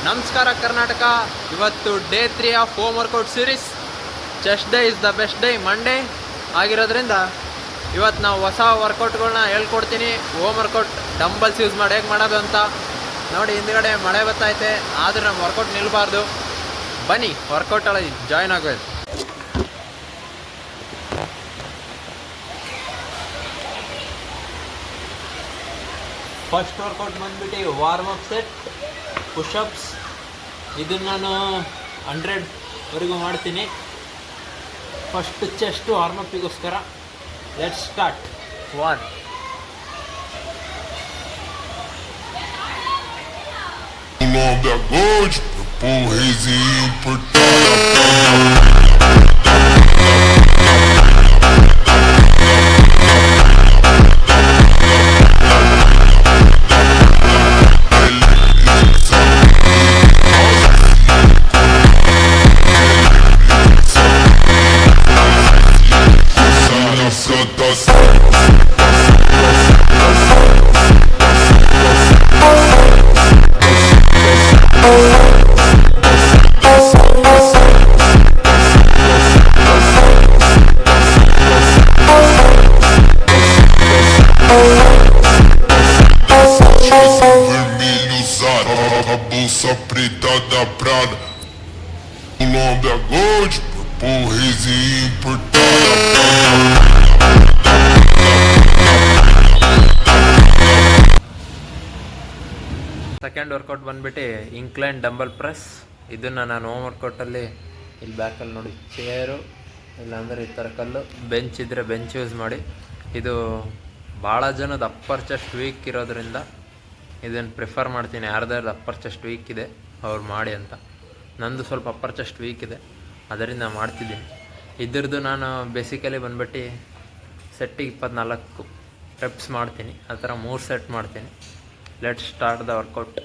ನಮಸ್ಕಾರ ಕರ್ನಾಟಕ. ಇವತ್ತು day 3 of home workout series. Chest day is the best day Monday ಆಗಿರೋದ್ರಿಂದ ಇವತ್ತು ನಾವು ಹೊಸ ವರ್ಕೌಟ್ಗಳನ್ನ ಹೇಳ್ಕೊಡ್ತೀನಿ. ಹೋಮ್ ವರ್ಕೌಟ್ ಡಂಬಲ್ಸ್ ಯೂಸ್ ಮಾಡಿ ಹೇಗೆ ಮಾಡೋದು ಅಂತ ನೋಡಿ. ಹಿಂದ್ಗಡೆ ಮಳೆ ಬರ್ತೈತೆ, ಆದರೆ ನಮ್ಮ ವರ್ಕೌಟ್ ನಿಲ್ಲಬಾರ್ದು. ಬನ್ನಿ ವರ್ಕೌಟಲ್ಲಿ ಜಾಯ್ನ್ ಆಗೋದು. ಫಸ್ಟ್ ವರ್ಕೌಟ್ ಬಂದ್ಬಿಟ್ಟು ವಾರ್ಮ್ ಅಪ್ ಸೆಟ್ ಪುಷಪ್ಸ್. ಇದನ್ನು ನಾನು 100ವರೆಗೂ ಮಾಡ್ತೀನಿ. ಫಸ್ಟ್ ಚೆಸ್ಟ್ ವಾರ್ಮ್ ಅಪ್ಪಿಗೋಸ್ಕರ. Let's start. 1 preta da Prada, Colômbia Gold, porreza importada. Second workout ಬಂದ್ಬಿಟ್ಟು ಇಂಕ್ಲೈನ್ ಡಂಬಲ್ ಪ್ರೆಸ್. ಇದನ್ನು ನಾನು ಹೋಮ್ ವರ್ಕೌಟಲ್ಲಿ ಇಲ್ಲಿ ಬ್ಯಾಕಲ್ಲಿ ನೋಡಿ, ಚೇರು ಇಲ್ಲಾಂದರೆ ಈ ಥರ ಕಲ್ಲು, ಬೆಂಚ್ ಇದ್ದರೆ ಬೆಂಚ್ ಯೂಸ್ ಮಾಡಿ. ಇದು ಭಾಳ ಜನದ ಅಪ್ಪರ್ ಚೆಸ್ಟ್ ವೀಕ್ ಇರೋದ್ರಿಂದ ಇದನ್ನು ಪ್ರಿಫರ್ ಮಾಡ್ತೀನಿ. ಯಾರ್ದಾರು ಅಪ್ಪರ್ ಚೆಸ್ಟ್ ವೀಕ್ ಇದೆ ಅವ್ರು ಮಾಡಿ ಅಂತ. ನಂದು ಸ್ವಲ್ಪ ಅಪ್ಪರ್ ಚೆಸ್ಟ್ ವೀಕ್ ಇದೆ, ಅದರಿಂದ ಮಾಡ್ತಿದ್ದೀನಿ. ಇದ್ರದ್ದು ನಾನು ಬೇಸಿಕಲಿ ಬಂದ್ಬಿಟ್ಟು ಸೆಟ್ಟಿಗೆ 24 ರೆಪ್ಸ್ ಮಾಡ್ತೀನಿ. ಆ ಥರ 3 ಸೆಟ್ ಮಾಡ್ತೀನಿ. Let's start the workout.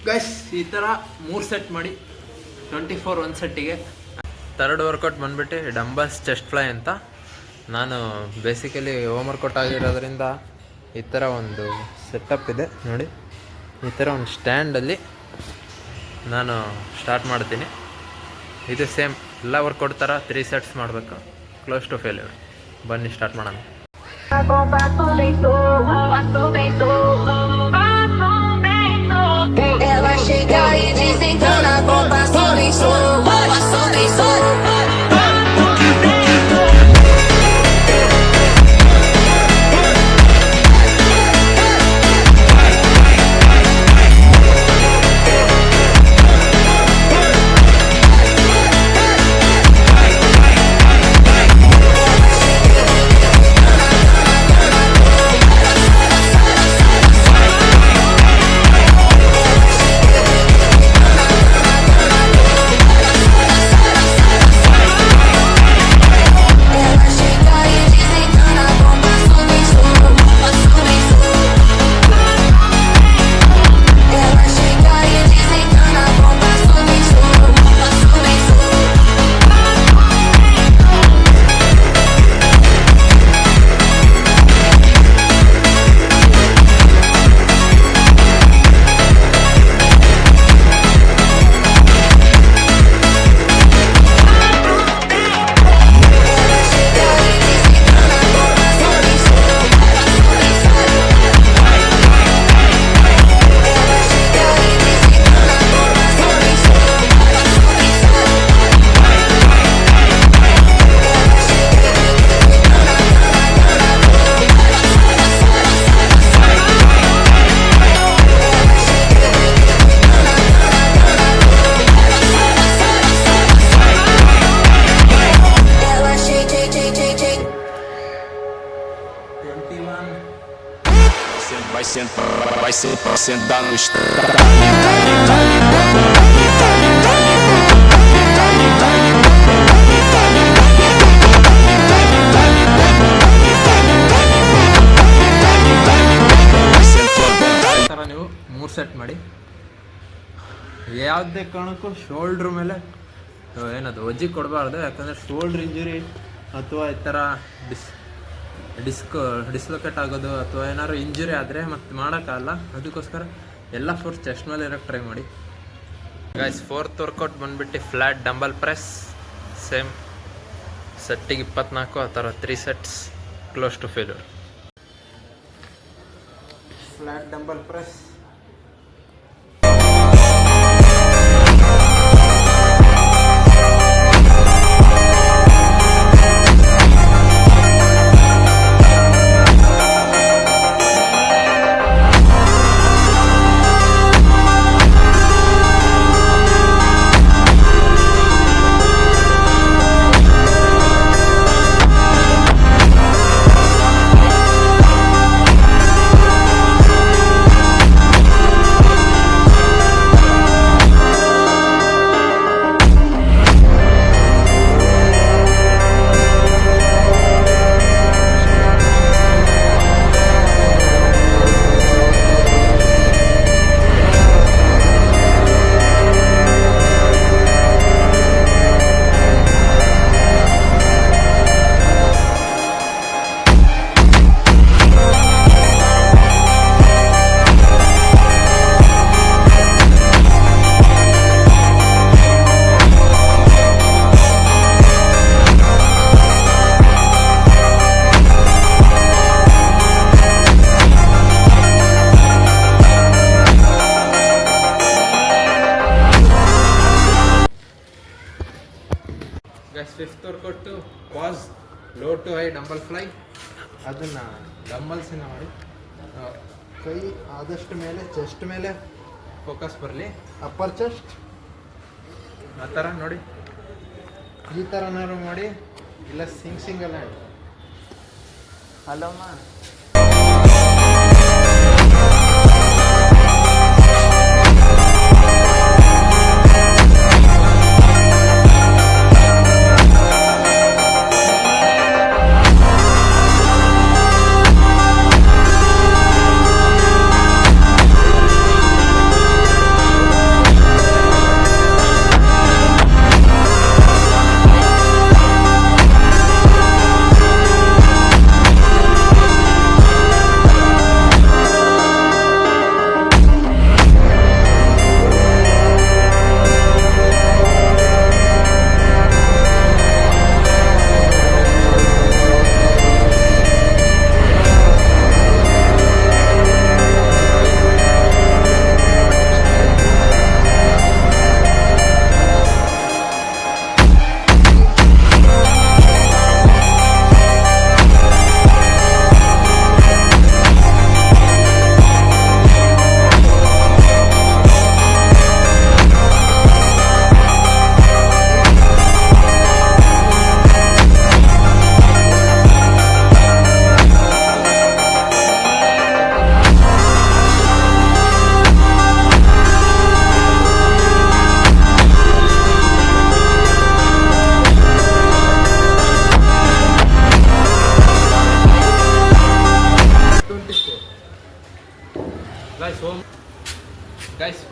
Guys ಈ ಥರ 3 ಸೆಟ್ ಮಾಡಿ 24 ಒಂದು ಸೆಟ್ಟಿಗೆ. ಥರ್ಡ್ ವರ್ಕೌಟ್ ಬಂದ್ಬಿಟ್ಟು ಡಂಬಲ್ಸ್ ಚೆಸ್ಟ್ ಫ್ಲೈ ಅಂತ. ನಾನು ಬೇಸಿಕಲಿ ಹೋಮ್ ವರ್ಕೌಟ್ ಆಗಿರೋದ್ರಿಂದ ಈ ಥರ ಒಂದು ಸೆಟಪ್ ಇದೆ ನೋಡಿ. ಈ ಥರ ಒಂದು ಸ್ಟ್ಯಾಂಡಲ್ಲಿ ನಾನು ಸ್ಟಾರ್ಟ್ ಮಾಡ್ತೀನಿ. ಇದು ಸೇಮ್ ಎಲ್ಲ ವರ್ಕೌಟ್ ಥರ 3 ಸೆಟ್ಸ್ ಮಾಡಬೇಕು. Close to failure. ಬನ್ನಿ ಸ್ಟಾರ್ಟ್ ಮಾಡೋಣ. Ela chega e diz então na bomba sorriso, sorriso. vai sentar no estado. ಈ ಥರ ನೀವು 3 ಸೆಟ್ ಮಾಡಿ. ಯಾವುದೇ ಕಾರಣಕ್ಕೂ ಶೋಲ್ಡ್ರ್ ಮೇಲೆ ಏನದು ಒಜ್ಜಿ ಕೊಡಬಾರ್ದು, ಯಾಕಂದರೆ ಶೋಲ್ಡ್ರ್ ಇಂಜುರಿ ಅಥವಾ ಈ ಥರ ಡಿಸ್ಲೊಕೇಟ್ ಆಗೋದು ಅಥವಾ ಏನಾದ್ರು ಇಂಜುರಿ ಆದರೆ ಮತ್ತೆ ಮಾಡೋಕ್ಕಾಗಲ್ಲ. ಅದಕ್ಕೋಸ್ಕರ ಎಲ್ಲ ಫೋರ್ಸ್ ಚೆಸ್ಟ್ ಮೇಲೆ ಇರೋಕ್ಕೆ ಟ್ರೈ ಮಾಡಿ. ಗೈಸ್, 4th ವರ್ಕೌಟ್ ಬಂದುಬಿಟ್ಟು ಫ್ಲ್ಯಾಟ್ ಡಂಬಲ್ ಪ್ರೆಸ್. ಸೇಮ್ ಸೆಟ್ಟಿಗೆ 24, ಆ ಥರ 3 sets, close to failure. Flat dumbbell press. Guys, 5th workout was low to high dumbbell fly. ಅದನ್ನು ಡಂಬಲ್ಸಿಂದ ಮಾಡಿ. ಕೈ ಆದಷ್ಟು ಮೇಲೆ ಚೆಸ್ಟ್ ಮೇಲೆ ಫೋಕಸ್ ಬರಲಿ. ಅಪ್ಪರ್ ಚೆಸ್ಟ್ ಆ ಥರ ನೋಡಿ, ಈ ಥರನಾದ್ರು ಮಾಡಿ, ಇಲ್ಲ ಸಿಂಗಲ್ ಹ್ಯಾಂಡ್. ಅಲ್ಲಮ್ಮ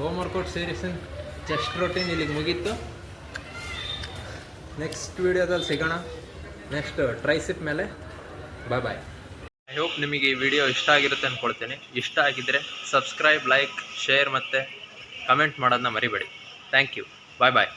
home workout series chest routine ಇಲ್ಲಿಗೆ ಮುಗೀತು. ನೆಕ್ಸ್ಟ್ ವಿಡಿಯೋದಲ್ಲಿ ಸಿಗೋಣ, ನೆಕ್ಸ್ಟ್ ಟ್ರೈಸಿಪ್ ಮೇಲೆ. ಬಾಯ್. ಐ ಹೋಪ್ ನಿಮಗೆ ಈ ವಿಡಿಯೋ ಇಷ್ಟ ಆಗಿರುತ್ತೆ ಅಂದ್ಕೊಳ್ತೀನಿ. ಇಷ್ಟ ಆಗಿದ್ದರೆ ಸಬ್ಸ್ಕ್ರೈಬ್, ಲೈಕ್, ಶೇರ್ ಮತ್ತು ಕಮೆಂಟ್ ಮಾಡೋದನ್ನ ಮರಿಬೇಡಿ. Thank you. ಬಾಯ್.